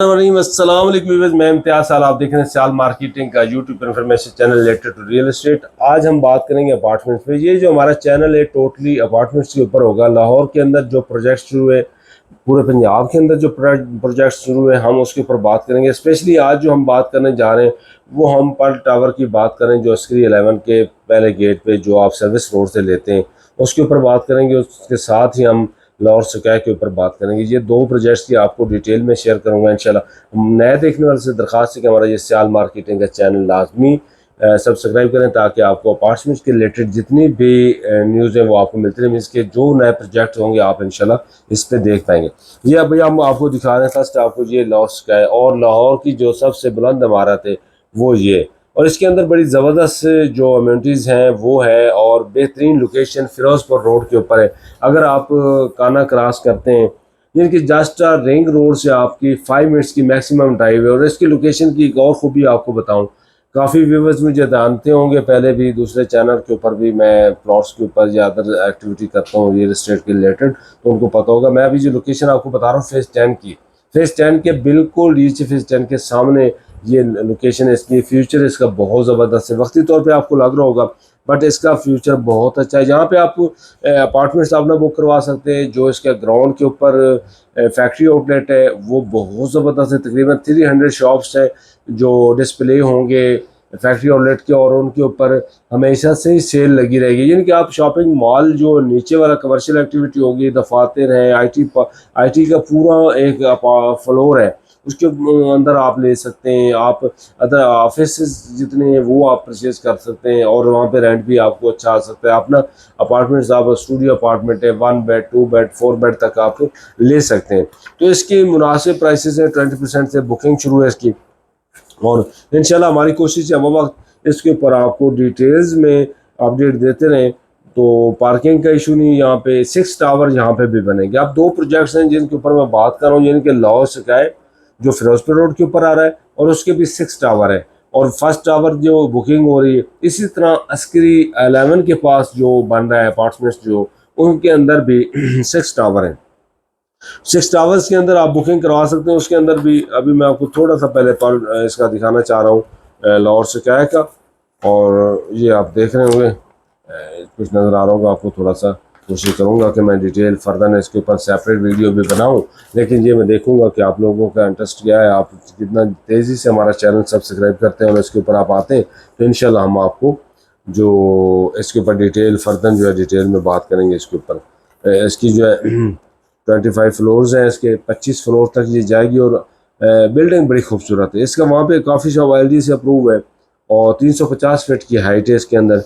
अस्सलाम वालेकुम व्यूअर्स, मैं इम्तियाज साल, आप देख रहे हैं साल मार्केटिंग का YouTube information channel related to real estate. आज हम बात करेंगे अपार्टमेंट्स पे। ये जो हमारा चैनल है टोटली अपार्टमेंट्स के ऊपर होगा। लाहौर के अंदर जो प्रोजेक्ट शुरू है, पूरे पंजाब के अंदर जो प्रोजेक्ट शुरू है, हम उसके ऊपर बात करेंगे। स्पेशली आज जो हम बात करने जा रहे हैं वो हम पर्ल टावर की बात करें, जो स्क्री 11 के पहले गेट पे जो आप सर्विस रोड से लेते हैं उसके ऊपर बात करेंगे। उसके साथ ही हम लाहौर स्काई के ऊपर बात करेंगे। ये दो प्रोजेक्ट्स की आपको डिटेल में शेयर करूंगा इंशाल्लाह। नए देखने वाले से दरख्वास्त है कि हमारा ये सियाल मार्केटिंग का चैनल लाजमी सब्सक्राइब करें, ताकि आपको अपार्टमेंट्स के रिलेटेड जितनी भी न्यूज़ हैं वो आपको मिलती रहें। इसके जो नए प्रोजेक्ट होंगे आप इंशाल्लाह इस पर देख पाएंगे। ये अभी हम आपको दिखा रहे हैं फर्स्ट आपको ये लाहौर स्काई, और लाहौर की जो सबसे बुलंद इमारत है वो ये, और इसके अंदर बड़ी ज़बरदस्त जो अम्यूनिटीज़ हैं वो है, और बेहतरीन लोकेशन फिरोजपुर रोड के ऊपर है। अगर आप काना क्रॉस करते हैं, यानी कि जस्ट रिंग रोड से आपकी 5 मिनट्स की मैक्सिमम ड्राइव है। और इसकी लोकेशन की एक और खूबी आपको बताऊं, काफ़ी व्यूवर्स मुझे जानते होंगे, पहले भी दूसरे चैनल के ऊपर भी मैं प्लॉट्स के ऊपर या अदर एक्टिविटी करता हूँ रियल एस्टेट के रिलेटेड, तो उनको पता होगा। मैं अभी जो लोकेशन आपको बता रहा हूँ फेज़ 10 की, फेज़ 10 के बिल्कुल नीचे फेज़ 10 के सामने ये लोकेशन है। इसकी फ्यूचर इसका बहुत ज़बरदस्त है। वक्ती तौर पे आपको लग रहा होगा, बट इसका फ्यूचर बहुत अच्छा है। जहाँ पे आप अपार्टमेंट्स अपना बुक करवा सकते हैं। जो इसका ग्राउंड के ऊपर फैक्ट्री आउटलेट है वो बहुत ज़बरदस्त है। तकरीबन 300 शॉप्स हैं जो डिस्प्ले होंगे फैक्ट्री आउटलेट के, और उनके ऊपर हमेशा से ही सेल लगी रहेगी। यानी कि आप शॉपिंग मॉल जो नीचे वाला कमर्शियल एक्टिविटी होगी, दफातर है, आई टी का पूरा एक फ्लोर है, उसके अंदर आप ले सकते हैं। आप अदर ऑफिस जितने हैं वो आप परचेज कर सकते हैं, और वहाँ पे रेंट भी आपको अच्छा आ सकता है। अपना अपार्टमेंट्स आप स्टूडियो अपार्टमेंट है, 1 बेड 2 बेड 4 बेड तक आप ले सकते हैं। तो इसकी मुनासिब प्राइसेस है, 20% से बुकिंग शुरू है इसकी, और इंशाल्लाह हमारी कोशिश है वो वक्त इसके ऊपर आपको डिटेल्स में अपडेट देते रहें। तो पार्किंग का इशू नहीं, यहाँ पे 6 टावर यहाँ पे भी बनेंगे। अब दो प्रोजेक्ट्स हैं जिनके ऊपर मैं बात कर रहा हूँ, यानी कि लाहौर स्काई जो फिरोजपुर रोड के ऊपर आ रहा है, और उसके भी 6 टावर है, और फर्स्ट टावर जो बुकिंग हो रही है। इसी तरह अस्करी 11 के पास जो बन रहा है अपार्टमेंट्स जो, उनके अंदर भी 6 टावर हैं। 6 टावर्स के अंदर आप बुकिंग करवा सकते हैं। उसके अंदर भी अभी मैं आपको थोड़ा सा पहले पर इसका दिखाना चाह रहा हूँ लाहौर स्काई का, और ये आप देख रहे होंगे कुछ नज़र आ रहा होगा आपको। थोड़ा सा कोशिश करूँगा कि मैं डिटेल फर्दर इसके ऊपर सेपरेट वीडियो भी बनाऊँ, लेकिन ये मैं देखूँगा कि आप लोगों का इंटरेस्ट क्या है, आप कितना तेज़ी से हमारा चैनल सब्सक्राइब करते हैं और इसके ऊपर आप आते हैं, तो इंशाल्लाह हम आपको जो इसके ऊपर डिटेल फर्दर जो है डिटेल में बात करेंगे इसके ऊपर। इसकी जो है 25 फ्लोर्स हैं, इसके 25 फ्लोर तक ये जाएगी, और बिल्डिंग बड़ी खूबसूरत है। इसका वहाँ पे काफ़ी शॉप ILD से अप्रूव है, और 350 फीट की हाइट है इसके अंदर।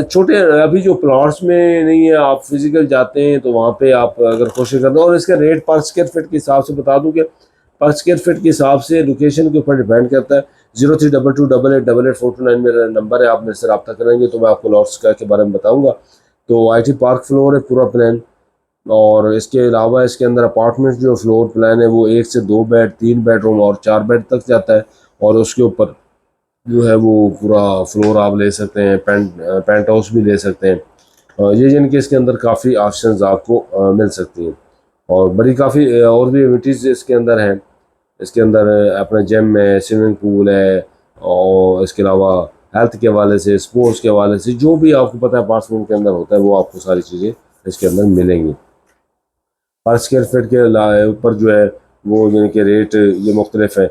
छोटे अभी जो प्लॉट्स में नहीं है, आप फिजिकल जाते हैं तो वहाँ पे आप अगर कोशिश करते हैं। और इसका रेट पर स्क्वायर फीट के हिसाब से बता दूँ कि पर स्क्वायर फीट के हिसाब से लोकेशन के ऊपर डिपेंड करता है। 0322888849 मेरा नंबर है, आप मेरे से रब्ता करेंगे तो मैं आपको लाहौर स्काई के बारे में बताऊँगा। तो IT पार्क फ्लोर है पूरा प्लान, और इसके अलावा इसके अंदर अपार्टमेंट जो फ्लोर प्लान है वो 1 से 2 बेड 3 बेडरूम और 4 बेड तक जाता है, और उसके ऊपर जो है वो पूरा फ्लोर आप ले सकते हैं, पेंट हाउस भी ले सकते हैं। ये जिनके इसके अंदर काफ़ी ऑप्शंस आपको मिल सकती हैं, और बड़ी काफ़ी और भी एमिनिटीज़ इसके अंदर हैं। इसके अंदर अपना जिम है, स्विमिंग पूल है, और इसके अलावा हेल्थ के हवाले से, स्पोर्ट्स के हवाले से जो भी आपको पता है अपार्टमेंट के अंदर होता है, वो आपको सारी चीज़ें इसके अंदर मिलेंगी। पर स्क्वायर फीट के ऊपर जो है वो यानी कि रेट ये मुख्तलिफ है।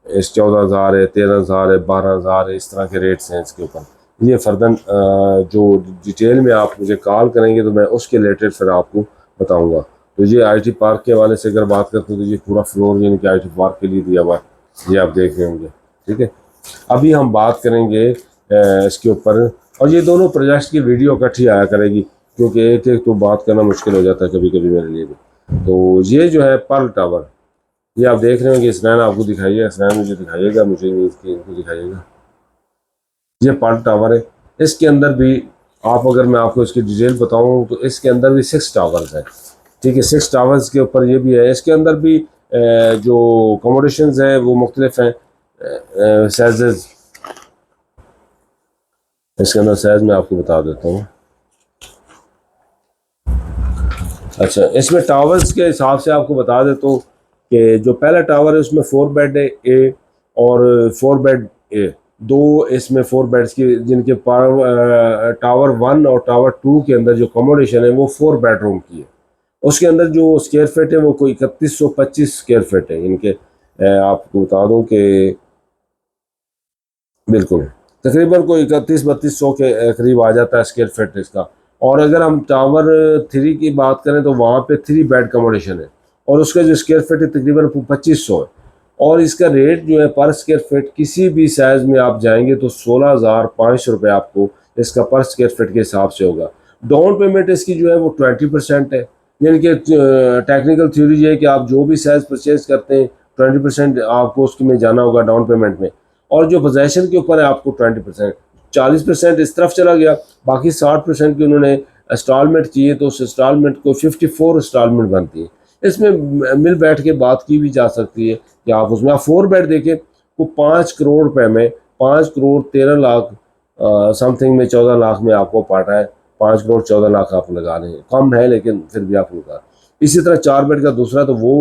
इस 14,000 है, 13,000 है, 12,000 है, इस तरह के रेट्स हैं इसके ऊपर। ये फर्दन जो डिटेल में आप मुझे कॉल करेंगे तो मैं उसके रिलेटेड फिर आपको बताऊंगा। तो ये IT पार्क के हवाले से अगर बात करते हैं तो ये पूरा फ्लोर यानी कि IT पार्क के लिए दिया हुआ है, ये आप देख रहे होंगे। ठीक है, अभी हम बात करेंगे इसके ऊपर, और ये दोनों प्रोजेक्ट्स की वीडियो इकट्ठी आया करेगी, क्योंकि एक एक तो बात करना मुश्किल हो जाता है कभी कभी मेरे लिए भी। तो ये जो है पर्ल टावर, ये आप देख रहे होंगे। इसनैन आपको दिखाइए, इसनैन मुझे दिखाइएगा, मुझे नहीं इनको दिखाइएगा। ये पर्ल टावर है। इसके अंदर भी आप अगर मैं आपको इसकी डिटेल बताऊं तो इसके अंदर भी 6 टावर्स हैं। ठीक है, 6 टावर्स के ऊपर ये भी है। इसके अंदर भी जो अकोमोडेशंस हैं वो मुख्तलिफ हैं साइजेस। इसके अंदर साइज मैं आपको बता देता हूँ। अच्छा, इसमें टावर्स के हिसाब से आपको बता देता हूँ कि जो पहला टावर है उसमें 4 बेड है ए और 4 बेड ए, दो इसमें 4 बेड्स की, जिनके टावर 1 और टावर 2 के अंदर जो अकोमोडेशन है वो 4 बेडरूम की है। उसके अंदर जो स्क्वायर फीट है वो कोई 3125 स्क्वायर फीट है इनके। आपको बता दूं कि बिल्कुल तकरीबन कोई 31-3200 के करीब आ जाता है स्क्वायर फीट इसका। और अगर हम टावर 3 की बात करें तो वहाँ पे 3 बेड कमोडेशन है और उसका जो स्क्वायर फीट है तकरीबन 2500 है। और इसका रेट जो है पर स्क्वायर फीट किसी भी साइज़ में आप जाएंगे तो 16,500 रुपये आपको इसका पर स्क्वायर फीट के हिसाब से होगा। डाउन पेमेंट इसकी जो है वो 20% है, यानी कि टेक्निकल थ्योरी ये है कि आप जो भी साइज़ परचेज करते हैं 20% आपको उसके में जाना होगा डाउन पेमेंट में, और जो पोजेसन के ऊपर है आपको 20%, 40% इस तरफ चला गया, बाकी 60% की उन्होंने इंस्टॉलमेंट किए तो उस इंस्टॉलमेंट को 54 इंस्टॉलमेंट बनती है। इसमें मिल बैठ के बात की भी जा सकती है कि आप उसमें आप 4 बेड देखें वो 5 करोड़ रुपए में 5 करोड़ 13 लाख समथिंग में 14 लाख में आपको पड़ रहा है। 5 करोड़ 14 लाख आप लगा रहे हैं, कम है लेकिन फिर भी आप लगा। इसी तरह 4 बेड का दूसरा तो वो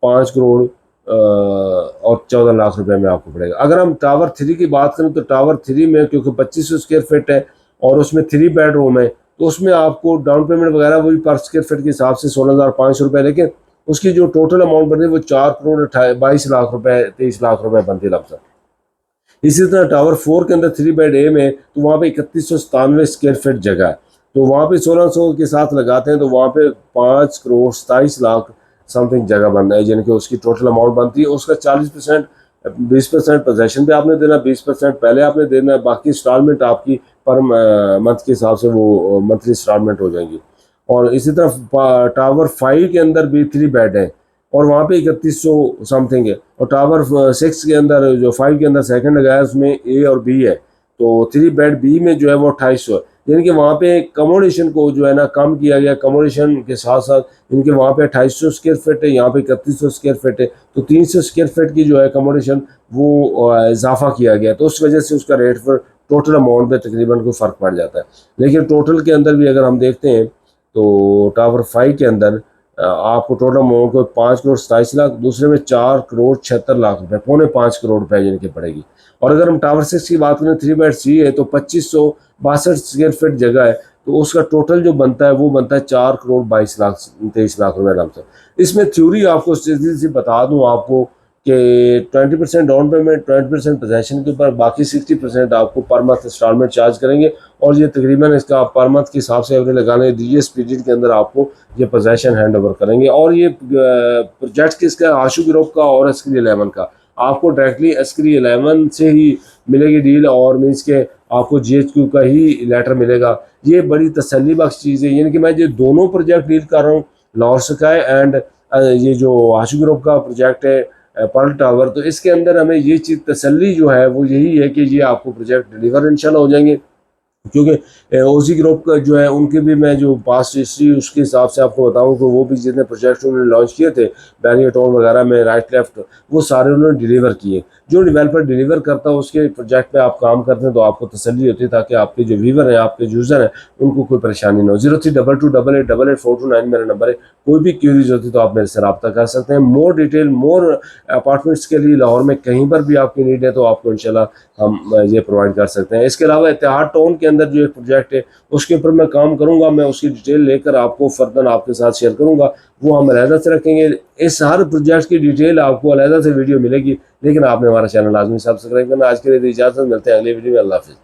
5 करोड़ और 14 लाख रुपए में आपको पड़ेगा। अगर हम टावर 3 की बात करें तो टावर 3 में क्योंकि 2500 स्क्वायर फीट है और उसमें 3 बेडरूम है तो उसमें आपको डाउन पेमेंट वगैरह वही पर स्क्वायर फीट के हिसाब से 16,500 रुपये, लेकिन उसकी जो टोटल अमाउंट बनती है वो 4 करोड़ 22 लाख रुपए 23 लाख रुपए बनती है लमसम। इसी तरह टावर 4 के अंदर 3 बेड ए में तो वहाँ पे 3197 स्क्वायर फीट जगह है, तो वहाँ पे 1600 के साथ लगाते हैं तो वहाँ पे 5 करोड़ 27 लाख समथिंग जगह बन रहा है, यानी कि उसकी टोटल अमाउंट बनती है। उसका 40% 20% पोजेसन पे आपने देना, 20% पहले आपने देना, बाकी इंस्टॉलमेंट आपकी पर मंथ के हिसाब से वो मंथली इंस्टॉलमेंट हो जाएंगी। और इसी तरह टावर 5 के अंदर भी 3 बेड है और वहाँ पे 3100 समथिंग है, और टावर 6 के अंदर जो 5 के अंदर सेकंड लगाया उसमें ए और बी है, तो 3 बेड बी में जो है वो 2800 है, यानी कि वहाँ पे कमोडेशन को जो है ना कम किया गया। कमोडेशन के साथ साथ इनके वहाँ पे 2800 स्क्वायर फीट है, यहाँ पे 3100 स्क्वायर फीट है, तो 300 स्क्वायर फीट की जो है कमोडेशन वो इजाफा किया गया, तो उस वजह से उसका रेट पर टोटल अमाउंट में तकरीबन कोई फ़र्क पड़ जाता है। लेकिन टोटल के अंदर भी अगर हम देखते हैं तो टावर 5 के अंदर आपको टोटल अमाउंट को 5 करोड़ 27 लाख, दूसरे में 4 करोड़ 76 लाख रुपए, पौने 5 करोड़ रुपए जिनकी पड़ेगी। और अगर हम टावर 6 की बात करें 3 बेड सी है तो 2562 स्क्वायर फीट जगह है, तो उसका टोटल जो बनता है वो बनता है 4 करोड़ 22 लाख 23 लाख रुपए नाम से। इसमें थ्योरी आपको से बता दूं आपको कि 20% डाउन पेमेंट, 20% पोजेसन के ऊपर, बाकी 60% आपको पर मंथ इंस्टॉलमेंट चार्ज करेंगे। और ये तकरीबन इसका पर मंथ के हिसाब से एवरेज लगाने इस पीरियड के अंदर आपको ये पोजेसन हैंड ओवर करेंगे। और ये प्रोजेक्ट किसका, आशू ग्रुप का और एस्क्री 11 का, आपको डायरेक्टली एस्क्री 11 से ही मिलेगी डील, और मीन्स के आपको GHQ का ही लेटर मिलेगा। ये बड़ी तसल्ली बख्श चीज़ है, यानी कि मैं ये दोनों प्रोजेक्ट डील कर रहा हूँ, लाहौर स्काई एंड ये जो आशू ग्रुप का प्रोजेक्ट है पर्ल टावर, तो इसके अंदर हमें ये चीज़ तसल्ली जो है वो यही है कि ये आपको प्रोजेक्ट डिलीवर इंशाल्लाह हो जाएंगे। क्योंकि ओजी ग्रुप का जो है उनके भी मैं जो पास्ट हिस्ट्री उसके हिसाब से आपको बताऊं कि वो भी जितने प्रोजेक्ट उन्होंने लॉन्च किए थे बैरियर टाउन वगैरह में राइट लेफ्ट, वो सारे उन्होंने डिलीवर किए। जो डेवलपर डिलीवर करता है उसके प्रोजेक्ट पे आप काम करते हैं तो आपको तसल्ली होती है, ताकि आपके जो व्यूवर हैं, आपके यूज़र हैं, उनको कोई परेशानी ना हो। 0322288849 मेरा नंबर है। कोई भी क्यूरीज होती तो आप मेरे से रब्ता कर सकते हैं। मोर डिटेल, मोर अपार्टमेंट्स के लिए लाहौर में कहीं पर भी आपकी नीड है तो आपको इंशाल्लाह हम ये प्रोवाइड कर सकते हैं। इसके अलावा इत्तेहाद टाउन के अंदर जो एक प्रोजेक्ट है उसके ऊपर मैं काम करूंगा, मैं उसकी डिटेल लेकर आपको फर्दर आपके साथ शेयर करूंगा, वो हम अलहदा से रखेंगे। इस हर प्रोजेक्ट की डिटेल आपको अलहदा से वीडियो मिलेगी, लेकिन आपने हमारा चैनल लाजमी सब्सक्राइब करना। आज के लिए इजाज़त, मिलते हैं अगले वीडियो में। अल्लाह हाफिज़।